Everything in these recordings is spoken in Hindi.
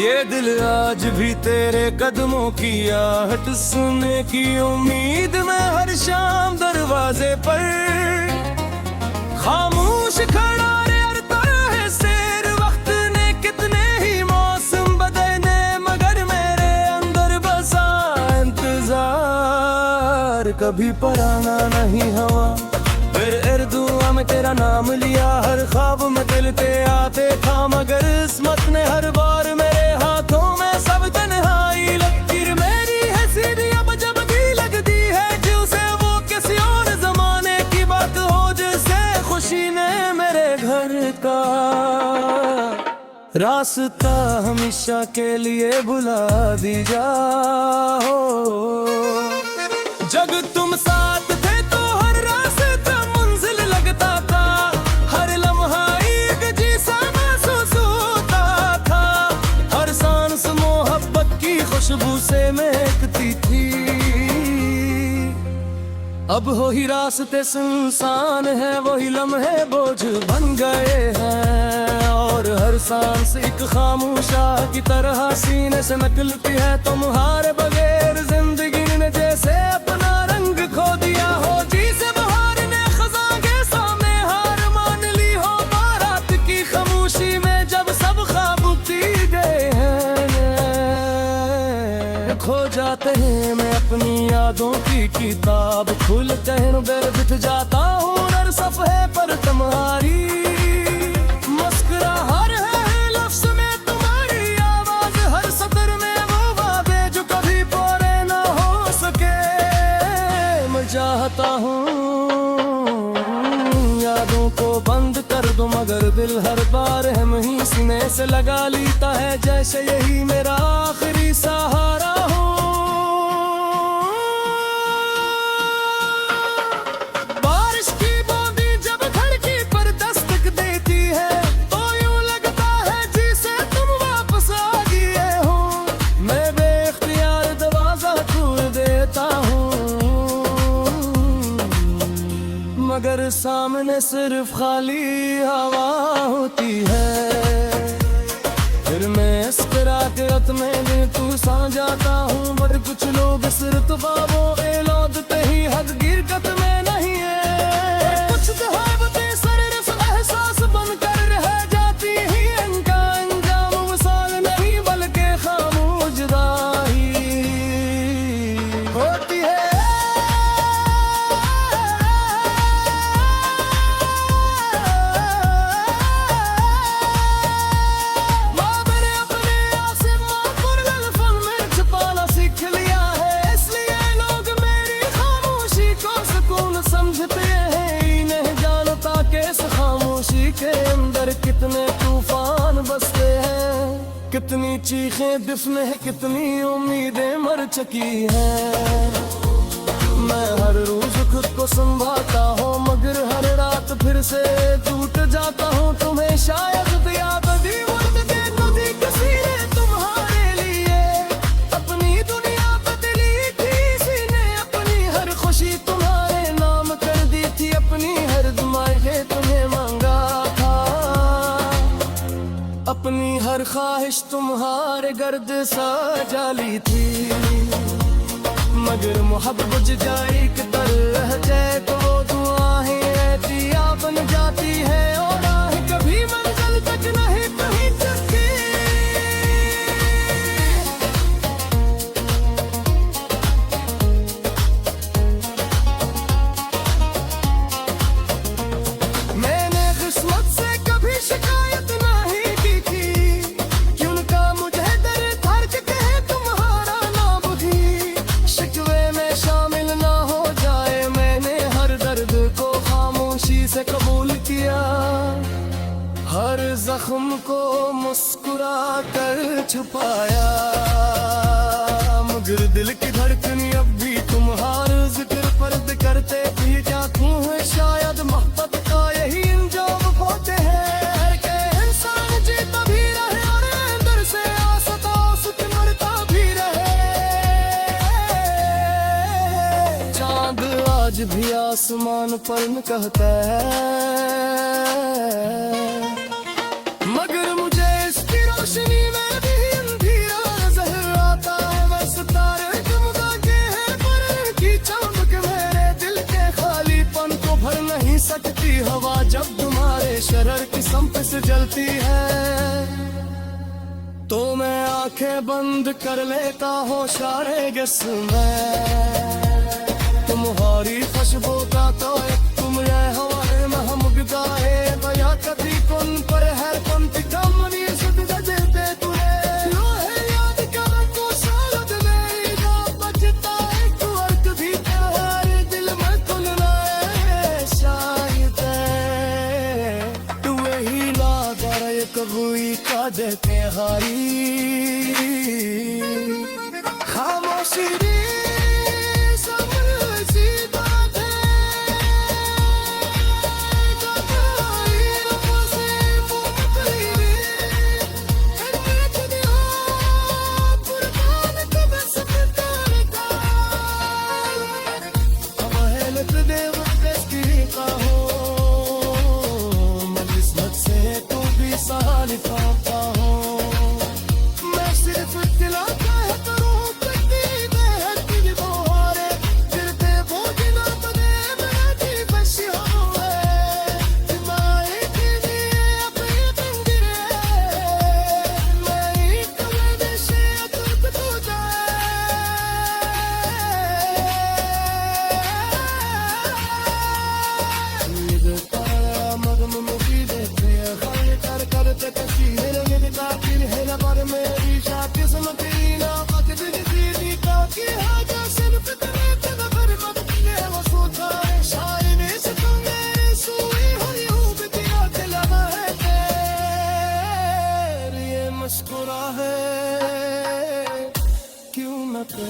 ये दिल आज भी तेरे कदमों की आहट सुनने की उम्मीद में हर शाम दरवाजे पर खामोश खड़ा रहता है शेर। वक्त ने कितने ही मौसम बदले मगर मेरे अंदर बसा इंतजार। कभी पराना नहीं हवा फिर दुआ में तेरा नाम लिया, हर ख्वाब में दिलते आते था मगर किस्मत ने हर बार मेरे हाथों में सब तन्हाई। लकीर मेरी है सीधी अब जब भी लगती है दिल से वो किसी और जमाने की बात हो जैसे खुशी ने मेरे घर का रास्ता हमेशा के लिए बुला दी जाओ। जब तुम साथ थे तो हर रास्ता मंजिल लगता था, हर लम्हा एक जैसा महसूस होता था, हर सांस मोहब्बत की खुशबू से महकती थी। अब वही रास्ते सुनसान है, वही लम्हे बोझ बन गए हैं और हर सांस एक खामोशा की तरह सीने से निकलती है। तुम्हारे बगैर जिंदगी ने जैसे अपना रंग खो दिया हो, जिसे बहार ने खज़ां के सामने हार मान ली हो। बारात की खामोशी में जब सब ख्वाब टूट गए हैं, खो जाते हैं मैं अपनी यादों की किताब खुलते हैं बिठ जाता हूँ हर सफ़े पर तुम्हारी मुस्कुराहट है लफ्ज़ में तुम्हारी आवाज़, हर सतर में वो वादे जो कभी पूरे ना हो सके। मैं चाहता हूँ यादों को बंद कर दूं मगर दिल हर बार हम ही सीने से लगा लेता है जैसे यही मेरा आखिरी सहारा हो। मगर सामने सिर्फ खाली हवा होती है, फिर मैं इस रात में भी तू सा जाता हूँ। पर कुछ लोग सिर्फ ख्वाबों लौटते ही हद गिरकत में नहीं है, कुछ कहावतें सिर्फ एहसास बनकर रह जाती ही, इनका अंजाम वसाल नहीं बल्कि खामोश जुदाई होती है। के अंदर कितने तूफान बसते हैं, कितनी चीखें दिफने हैं, कितनी उम्मीदें मर चुकी हैं। मैं हर रोज खुद को संभालता हूँ मगर हर रात फिर से टूट जाता हूँ। तुम्हें शायद याद भी वक्त के कभी किसी ने तुम्हारे लिए अपनी दुनिया बदली थी, सीने अपनी हर खुशी तुम्हारे नाम कर दी थी, अपनी हर दुआएं तुम्हें मांगा, अपनी हर ख्वाहिश तुम्हारे गर्द सजा ली थी। मगर मोहब्बत बुझ जाए कि तरह जाए तो वो दुआएं ऐतिया बन जाती है और राह कभी मंजिल तक नहीं पहुंच सकती। मैंने किस्मत से कभी शिकायत नहीं की थी, क्यों का मुझे दर्द दर्द कहे तुम्हारा ना बुझी, शिकवे में शामिल ना हो जाए। मैंने हर दर्द को खामोशी से कबूल किया, हर जख्म को मुस्कुरा कर छुपाया, मगर दिल की धड़कन अब भी तुम्हारा जिक्र पर्द करते थी। क्या तू है शायद मोहब्बत का यही अंजाम होते हैं कि इंसान जीता भी रहे और अंदर से आसता सुख मरता भी रहे। चांद आज भी आसमान पर न कहता है, मगर मुझे इसकी रोशनी में भी सकती हवा जब तुम्हारे शरर की संप से जलती है। तो मैं आंखें बंद कर लेता हूँ शारे में तुम्हारी खुशबू का तो तुम ये हवाए में हम गाए बया कभी कौन पर है पंक्ति कमनी सुध देते तुरे लोहे याद कर को सालत में ना बचता एक वर्क भी तुम्हारे दिल में तुल रहे शायद तू ही ना कर एक हुई का देते हारी खामोशी मुस्कुरा है क्यों न पे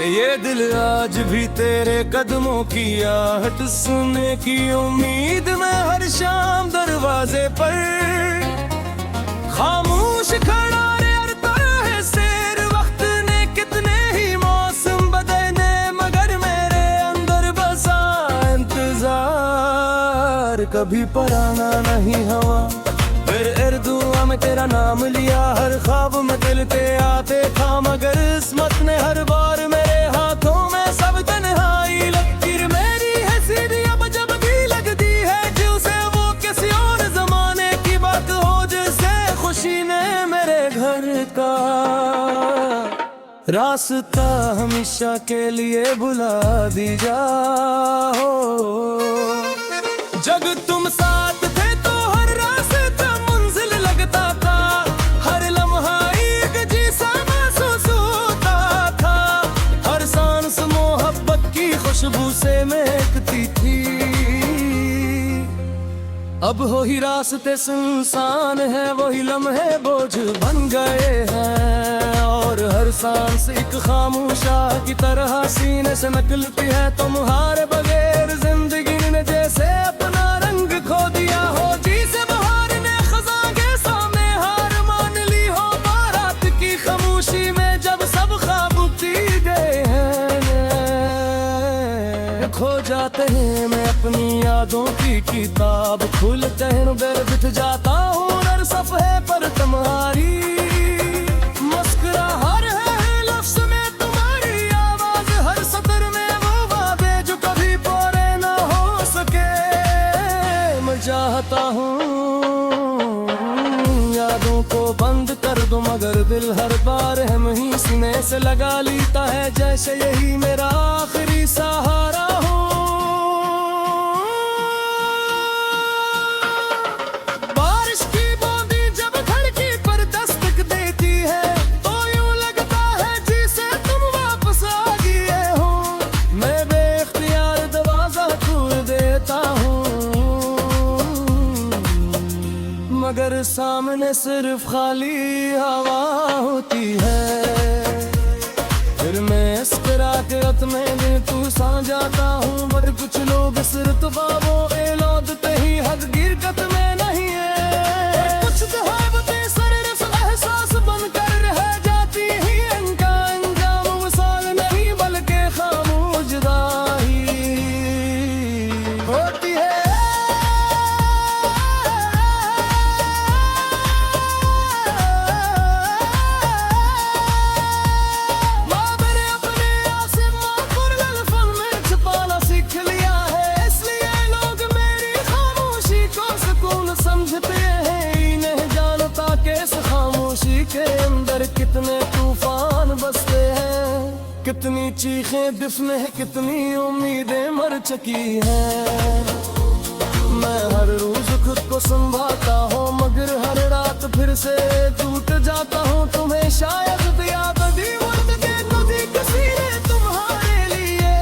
ये दिल आज भी तेरे कदमों की आहट सुनने की उम्मीद में हर शाम दरवाजे पर खामोश खड़ा रहता है शेर। वक्त ने कितने ही मौसम बदले मगर मेरे अंदर बसा इंतजार। कभी पराना नहीं हवा फिर दुआ में तेरा नाम लिया, हर ख्वाब में दिल पे आते था मगर किस्मत ने हर बार मेरे हाथों में सब तन्हाई लकीर मेरी है सीधी अब जब भी लगती है दिल से वो किसी और जमाने की बात हो जिसे खुशी ने मेरे घर का रास्ता हमेशा के लिए भुला दी जाओ। जग तुम साथ थे तो हर रास्ता मंजिल लगता था, हर लम्हा एक जैसा महसूस होता था, हर सांस मोहब्बत की खुशबू से महकती थी। अब हो ही रास्ते सुनसान है, वही लम्हे बोझ बन गए हैं और हर सांस एक खामोशा की तरह सीने से निकलती है। तुम्हारे बगैर जिंदगी ने जैसे अपना रंग खो दिया हो, जिसे बहार ने खज़ां के सामने हार मान ली हो। बारात की खामोशी में जब सब ख्वाब पी गए हैं, खो जाते हैं मैं अपनी यादों की किताब खुलते हैं बेर बिठ जाता हूँ हर सफ़े पर तुम्हारी मुस्कुराहट है लफ्ज़ में तुम्हारी आवाज़, हर सतर में वो वादे जो कभी पूरे न हो सके। मैं चाहता हूँ यादों को बंद कर दो मगर दिल हर बार हम ही सीने से लगा लेता है जैसे यही मेरा आखिरी सहारा हो। मगर सामने सिर्फ खाली हवा होती है, फिर मैं इस रात में दिन तू सा जाता हूँ पर कुछ लोग सिर्फ बाबों लौटते ही हद गिरकत में नहीं है। कुछ कहावतें सररस एहसास बनकर रह जाती ही, इनका अंजाम वसाल नहीं बल्कि खामोश जुदाई होती है। के अंदर कितने तूफान बसते हैं, कितनी चीखें दिफने हैं, कितनी उम्मीदें मर चुकी हैं। मैं हर रोज खुद को संभालता हूँ, मगर हर रात फिर से टूट जाता हूँ। तुम्हें शायद याद दीवार के नदी किसी ने तुम्हारे लिए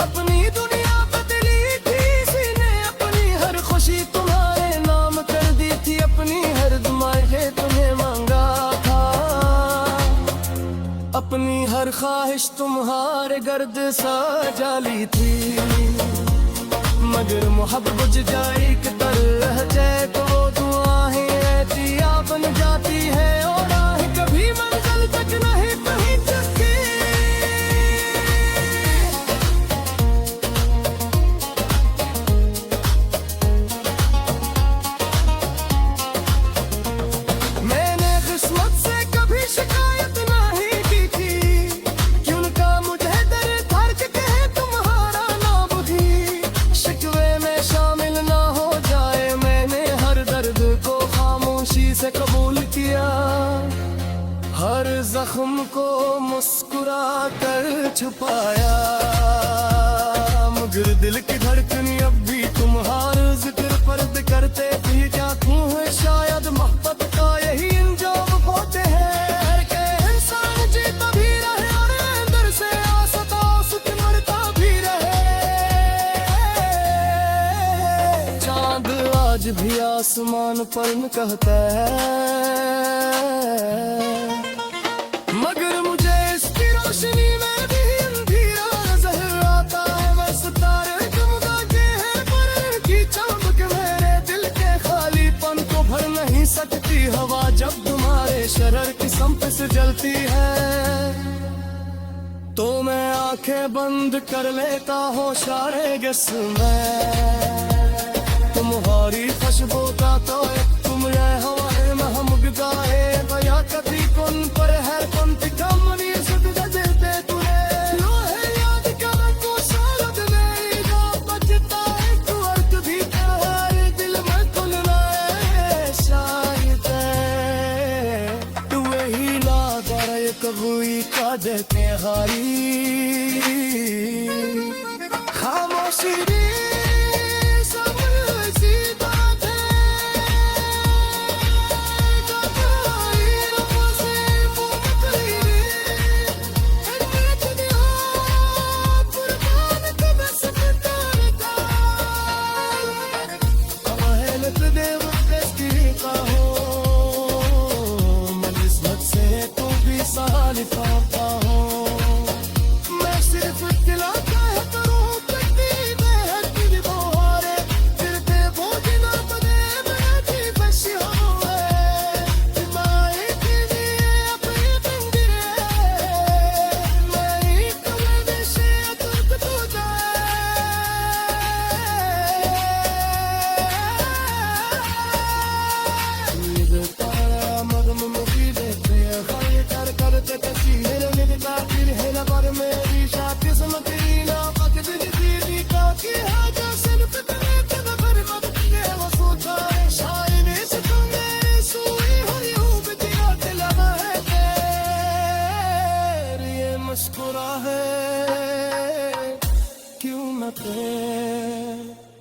अपनी दुनिया बदली थी, किसी ने अपनी हर खुशी तुम्हारे नाम कर दी थी, अपनी हर दुआएं तुम्हें मांगा, अपनी हर ख्वाहिश तुम्हारे गर्द सा जाली थी। मगर मोहब्बत बुझ जाए कि तरह जाए तो वो दुआएं ऐतिया बन जाती है, और राह कभी मंजिल तक नहीं पहुंच सकी। मैंने किस्मत से कभी शिकायत नहीं की थी, क्योंकि मुझे दर्द हर कहे तुम्हारा नाम भी शिकवे में शामिल ना हो जाए। मैंने हर दर्द को खामोशी से कबूल किया, हर जख्म को मुस्कुरा कर छुपाया, मगर दिल की धड़कन अब भी तुम्हारे जिक्र पर्द करते भी जाती है। शायद मोहब्बत का यही अंजाम होते हैं कि इंसान जीता भी रहे और अंदर से आसता सुख मरता भी रहे। चांद आज भी आसमान पर न कहता है, मगर मुझे इसकी रोशनी में भी अंधेरा नजर आता है। मैं सितारे चमकाते हैं पर इनकी चमक मेरे दिल के खालीपन को भर नहीं सकती। हवा जब तुम्हारे शरर की संप से जलती है, तो मैं आंखें बंद कर लेता हूँ सारे गिस में। तुम्हारी खुशबू का तो तुम हवाए महमूद गाए बया कभी कौन पर है कौन कम नहीं सुध देते तुरे लोहे याद कर को सालत मेरी जो बचता है तू अर्थ भी तेरे दिल में खुलना है। शायद तू ही ला दर कबूई का देते हारी खामोशी पाता हूँ। मैं सिर्फ दिलाता है करूँ कटी बेहद की बोरे फिर दे वो जिना बने मैं थी बस हुए दिमाए के लिए अपने पिंजरे मैं ही तुम्हें से तुर्क तो जाए। ये तारा मगम मुझे देते करते तस्वीर मेरी ताकीर है ना पर मेरी शादी समझी ना पक दिली का की हाजा सिर्फ तेरे पे बर्बाद किए वो सोचा है शायद इस तुम्हें सोई हुई हूँ बिटिया दिलाना है तेरे ये मुस्कुरा है क्यों न तेरे